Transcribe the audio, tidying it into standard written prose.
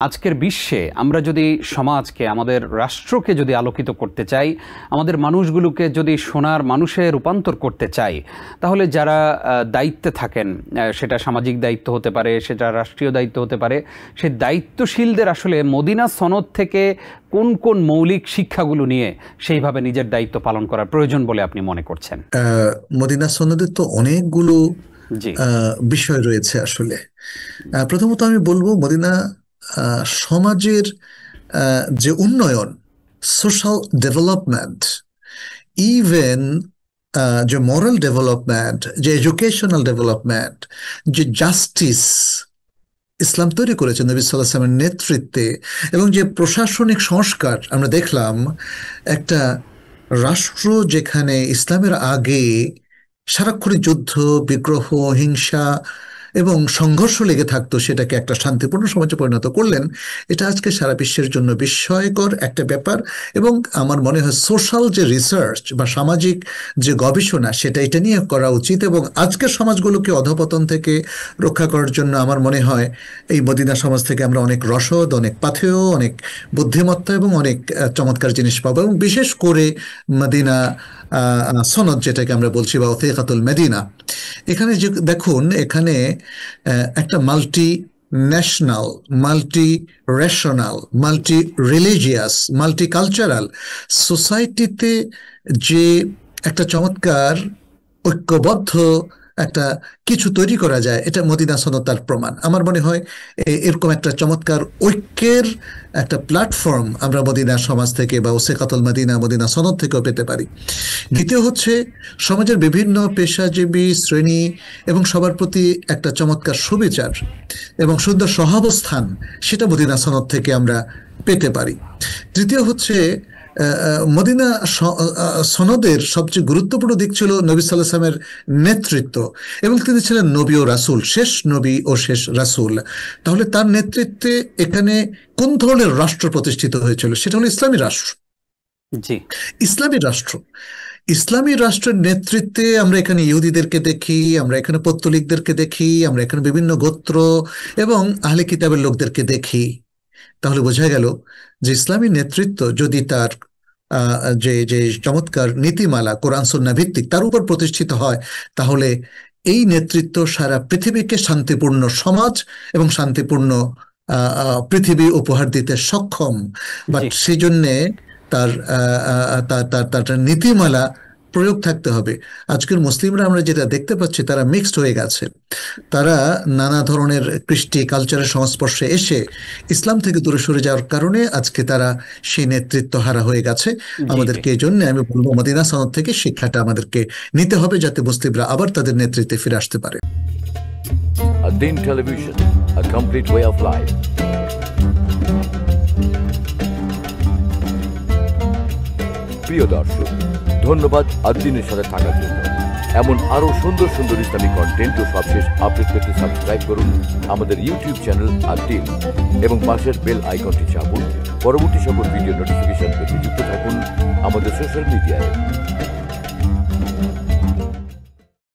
আজকের বিশ্বে আমরা যদি সমাজকে আমাদের রাষ্ট্রকে যদি আলোকিত করতে চাই, আমাদের মানুষগুলোকে যদি সোনার মানুষে রূপান্তর করতে চাই, তাহলে যারা দায়িত্বে থাকেন, সেটা সামাজিক দায়িত্ব হতে পারে, সেটা রাষ্ট্রীয় দায়িত্ব হতে পারে, সেই দায়িত্বশীলদের আসলে মদিনা সনদ থেকে কোন কোন মৌলিক শিক্ষাগুলো নিয়ে সেইভাবে নিজের দায়িত্ব পালন করার প্রয়োজন বলে আপনি মনে করছেন? মদিনা সনদের তো অনেকগুলো বিষয় রয়েছে আসলে। প্রথমত আমি বলবো মদিনা সমাজের যে উন্নয়ন, সোশ্যাল ডেভেলপমেন্ট, ইভেন যে মরাল ডেভেলপমেন্ট, যে এডুকেশনাল ডেভেলপমেন্ট, যে জাস্টিস ইসলাম তৈরি করেছে নবী সাল্লাল্লাহু আলাইহি ওয়াসাল্লামের নেতৃত্বে, এবং যে প্রশাসনিক সংস্কার আমরা দেখলাম, একটা রাষ্ট্র যেখানে ইসলামের আগে সারাক্ষণই যুদ্ধ, বিগ্রহ, হিংসা এবং সংঘর্ষ লেগে থাকতো, সেটাকে একটা শান্তিপূর্ণ সমাজে পরিণত করলেন। এটা আজকে সারা বিশ্বের জন্য বিস্ময়কর একটা ব্যাপার। এবং আমার মনে হয় সোশ্যাল যে রিসার্চ বা সামাজিক যে গবেষণা, সেটা এটা নিয়ে করা উচিত। এবং আজকের সমাজগুলোকে অধঃপতন থেকে রক্ষা করার জন্য আমার মনে হয় এই মদিনা সমাজ থেকে আমরা অনেক রসদ, অনেক পাথেয়, অনেক বুদ্ধিমত্তা এবং অনেক চমৎকার জিনিস পাবো। এবং বিশেষ করে মদিনা সনদ যেটাকে আমরা বলছি, বা ওয়াসিকাতুল মদিনা, এখানে যে দেখুন, এখানে একটা multi national, multi rational, multi religious, multi cultural সোসাইটিতে যে একটা চমৎকার ঐক্যবদ্ধ একটা কিছু তৈরি করা যায়, এটা মদিনা সনদ তার প্রমাণ। আমার মনে হয় এরকম একটা চমৎকার ঐক্যের একটা প্ল্যাটফর্ম আমরা মদিনা সমাজ থেকে বা ওয়াসিকাতুল মদিনা, মদিনা সনদ থেকেও পেতে পারি। দ্বিতীয় হচ্ছে সমাজের বিভিন্ন পেশাজীবী শ্রেণী এবং সবার প্রতি একটা চমৎকার সুবিচার এবং সুন্দর সহাবস্থান, সেটা মদিনা সনদ থেকে আমরা পেতে পারি। তৃতীয় হচ্ছে মদিনা সনদের সবচেয়ে গুরুত্বপূর্ণ দিক ছিল নবী সাল্লাল্লাহু আলাইহি ওয়াসাল্লামের নেতৃত্ব, এবং তিনি ছিলেন নবী ও রাসূল, শেষ নবী ও শেষ রাসূল। তাহলে তার নেতৃত্বে এখানে কোন ধরনের রাষ্ট্র প্রতিষ্ঠিত হয়েছিল? সেটা হলো ইসলামী রাষ্ট্র। জি, ইসলামী রাষ্ট্র। ইসলামী রাষ্ট্রের নেতৃত্বে আমরা এখানে ইহুদিদেরকে দেখি, আমরা এখানে পৌত্তলিকদেরকে দেখি, আমরা এখানে বিভিন্ন গোত্র এবং আহলে কিতাবের লোকদেরকে দেখি। তাহলে বোঝা গেল যে ইসলামী নেতৃত্ব যদি তার যে যে চমৎকার নীতিমালা কোরআন সুন্নাহ ভিত্তিক তার উপর প্রতিষ্ঠিত হয়, তাহলে এই নেতৃত্ব সারা পৃথিবীকে শান্তিপূর্ণ সমাজ এবং শান্তিপূর্ণ পৃথিবী উপহার দিতে সক্ষম। বাট সেই জন্যে তার তার নীতিমালা প্রয়োগ থাকতে হবে। আজকের মুসলিমরা আমরা যেটা দেখতে পাচ্ছি, তারা মিক্সড হয়ে গেছে। তারা নানা ধরনের কৃষ্টি কালচারের সংস্পর্শে এসে ইসলাম থেকে দূরে সরে যাওয়ার কারণে আজকে তারা সেই নেতৃত্ব হারা হয়ে গেছে। আমাদেরকে এই জন্য আমি বলবো মদিনা সনদ থেকে শিক্ষাটা আমাদেরকে নিতে হবে, যাতে মুসলিমরা আবার তাদের নেতৃত্বে ফিরে আসতে পারে। আদ-দ্বীন television, a complete way of life. প্রিয় দর্শক, ধন্যবাদ আদ-দ্বীনের সাথে থাকার জন্য। এমন আরো সুন্দর সুন্দর ইসলামিক কন্টেন্ট ও সবশেষ আপডেট পেতে সাবস্ক্রাইব করুন আমাদের ইউটিউব চ্যানেল আদ-দ্বীন এবং পাশের বেল আইকনটি চাপুন। পরবর্তী সকল ভিডিও নোটিফিকেশন পেতে যুক্ত থাকুন আমাদের সোশ্যাল মিডিয়ায়।